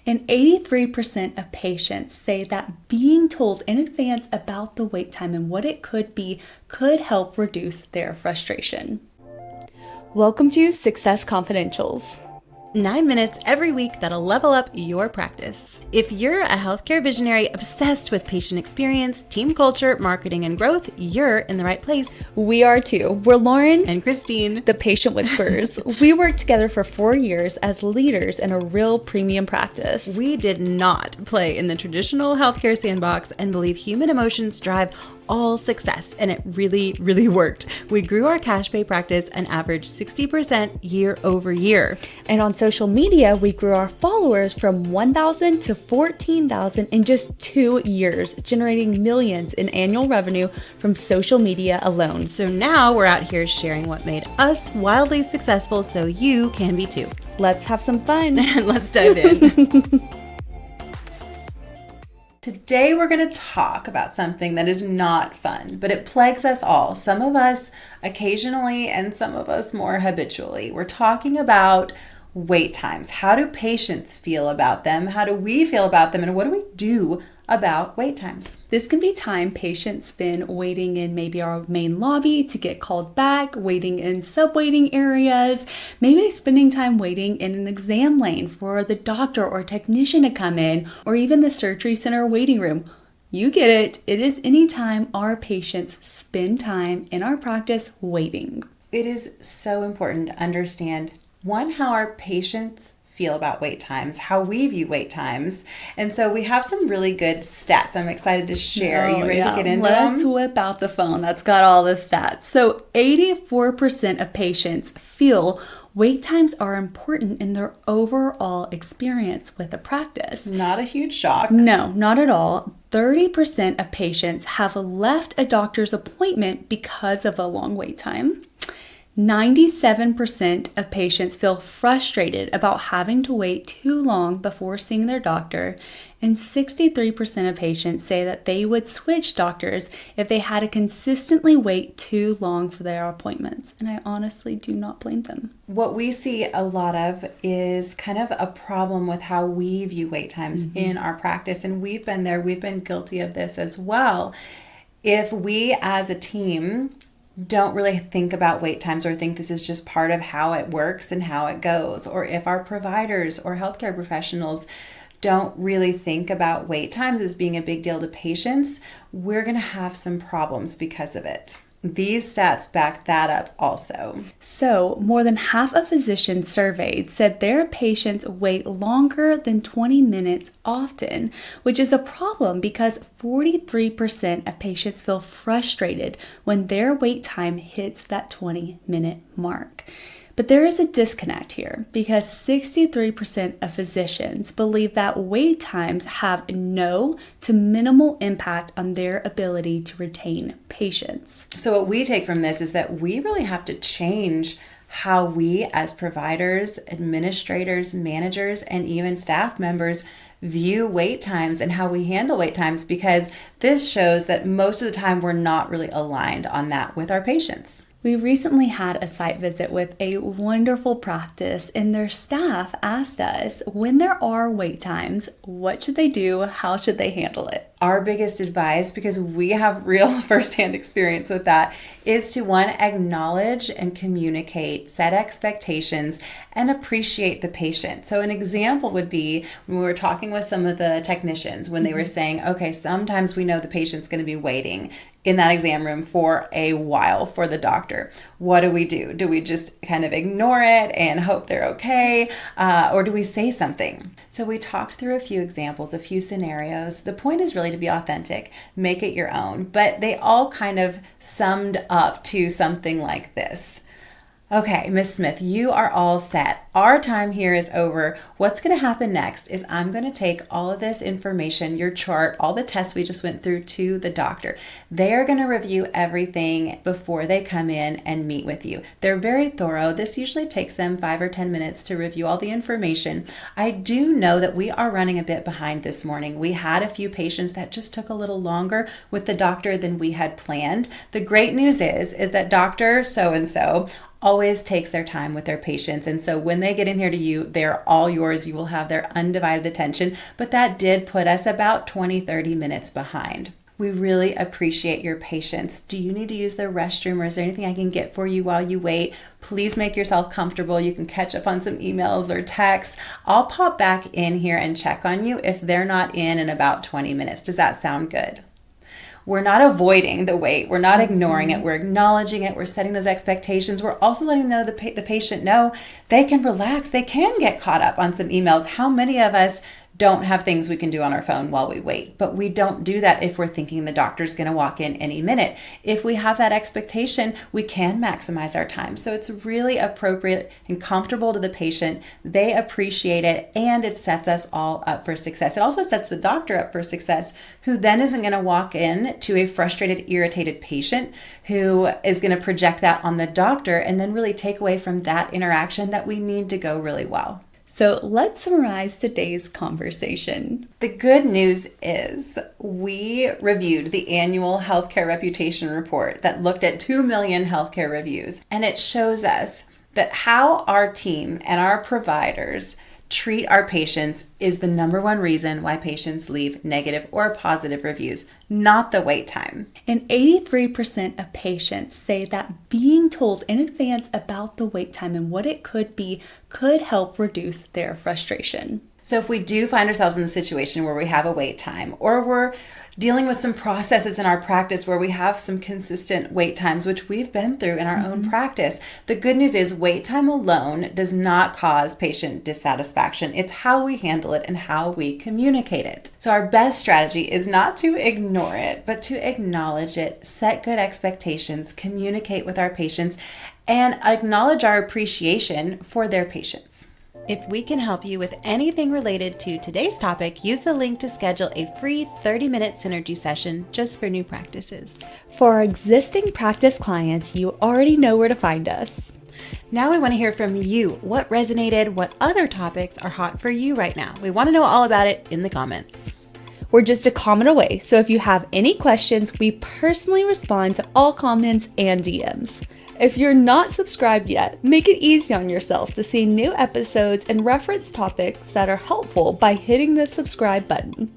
And 83% of patients say that being told in advance about the wait time and what it could be could help reduce their frustration. Welcome to Success Confidentials. 9 minutes every week that'll level up your practice. If you're a healthcare visionary obsessed with patient experience, team culture, marketing, and growth, you're in the right place. We are too. We're Lauren and Christine, the Patient Whisperers. We worked together for 4 years as leaders in a real premium practice. We did not play in the traditional healthcare sandbox and believe human emotions drive all success, and it really, really worked. We grew our cash pay practice an average 60% year over year. And on social media, we grew our followers from 1,000 to 14,000 in just 2 years, generating millions in annual revenue from social media alone. So now we're out here sharing what made us wildly successful so you can be too. Let's have some fun. Let's dive in. Today we're going to talk about something that is not fun, but it plagues us all. Some of us occasionally and some of us more habitually. We're talking about wait times. How do patients feel about them? How do we feel about them? And what do we do about wait times? This can be time patients spend waiting in maybe our main lobby to get called back, waiting in sub-waiting areas, maybe spending time waiting in an exam lane for the doctor or technician to come in, or even the surgery center waiting room. You get it. It is any time our patients spend time in our practice waiting. It is so important to understand, one, how our patients feel about wait times, how we view wait times. And so we have some really good stats I'm excited to share. Are you ready to get into them? Let's whip out the phone that's got all the stats. So 84% of patients feel wait times are important in their overall experience with a practice. Not a huge shock. No, not at all. 30% of patients have left a doctor's appointment because of a long wait time. 97% of patients feel frustrated about having to wait too long before seeing their doctor, and 63% of patients say that they would switch doctors if they had to consistently wait too long for their appointments, and I honestly do not blame them. What we see a lot of is kind of a problem with how we view wait times in our practice, and we've been there, we've been guilty of this as well. If we as a team don't really think about wait times or think this is just part of how it works and how it goes, or if our providers or healthcare professionals don't really think about wait times as being a big deal to patients, we're going to have some problems because of it. These stats back that up also. So, more than half of physicians surveyed said their patients wait longer than 20 minutes often, which is a problem because 43% of patients feel frustrated when their wait time hits that 20-minute mark. But there is a disconnect here because 63% of physicians believe that wait times have no to minimal impact on their ability to retain patients. So what we take from this is that we really have to change how we as providers, administrators, managers, and even staff members view wait times and how we handle wait times, because this shows that most of the time we're not really aligned on that with our patients. We recently had a site visit with a wonderful practice, and their staff asked us, when there are wait times, what should they do? How should they handle it? Our biggest advice, because we have real firsthand experience with that, is to, one, acknowledge and communicate, set expectations, and appreciate the patient. So an example would be when we were talking with some of the technicians, when they were saying, okay, sometimes we know the patient's going to be waiting in that exam room for a while for the doctor. What do we do? Do we just kind of ignore it and hope they're okay? Or do we say something? So we talked through a few examples, a few scenarios. The point is really to be authentic, make it your own, but they all kind of summed up to something like this. Okay, Miss Smith, you are all set. Our time here is over. What's going to happen next is I'm going to take all of this information, your chart, all the tests we just went through to the doctor. They're going to review everything before they come in and meet with you. They're very thorough. This usually takes them 5 or 10 minutes to review all the information. I do know that we are running a bit behind this morning. We had a few patients that just took a little longer with the doctor than we had planned. The great news is that Dr. So-and-so always takes their time with their patients. And so when they get in here to you, they're all yours. You will have their undivided attention. But that did put us about 20-30 minutes behind. We really appreciate your patience. Do you need to use the restroom, or is there anything I can get for you while you wait? Please make yourself comfortable. You can catch up on some emails or texts. I'll pop back in here and check on you if they're not in about 20 minutes. Does that sound good? We're not avoiding the wait. We're not ignoring it. We're acknowledging it. We're setting those expectations. We're also letting the patient know they can relax. They can get caught up on some emails. How many of us don't have things we can do on our phone while we wait? But we don't do that if we're thinking the doctor's going to walk in any minute. If we have that expectation, we can maximize our time. So it's really appropriate and comfortable to the patient. They appreciate it, and it sets us all up for success. It also sets the doctor up for success, who then isn't going to walk in to a frustrated, irritated patient who is going to project that on the doctor and then really take away from that interaction that we need to go really well. So let's summarize today's conversation. The good news is we reviewed the annual healthcare reputation report that looked at 2 million healthcare reviews, and it shows us that how our team and our providers treat our patients is the number one reason why patients leave negative or positive reviews, not the wait time. And 83% of patients say that being told in advance about the wait time and what it could be could help reduce their frustration. So if we do find ourselves in a situation where we have a wait time, or we're dealing with some processes in our practice where we have some consistent wait times, which we've been through in our own practice, the good news is wait time alone does not cause patient dissatisfaction. It's how we handle it and how we communicate it. So our best strategy is not to ignore it, but to acknowledge it, set good expectations, communicate with our patients, and acknowledge our appreciation for their patients. If we can help you with anything related to today's topic, use the link to schedule a free 30-minute synergy session just for new practices. For our existing practice clients, you already know where to find us. Now we want to hear from you. What resonated? What other topics are hot for you right now? We want to know all about it in the comments. We're just a comment away, so if you have any questions, we personally respond to all comments and DMs. If you're not subscribed yet, make it easy on yourself to see new episodes and reference topics that are helpful by hitting the subscribe button.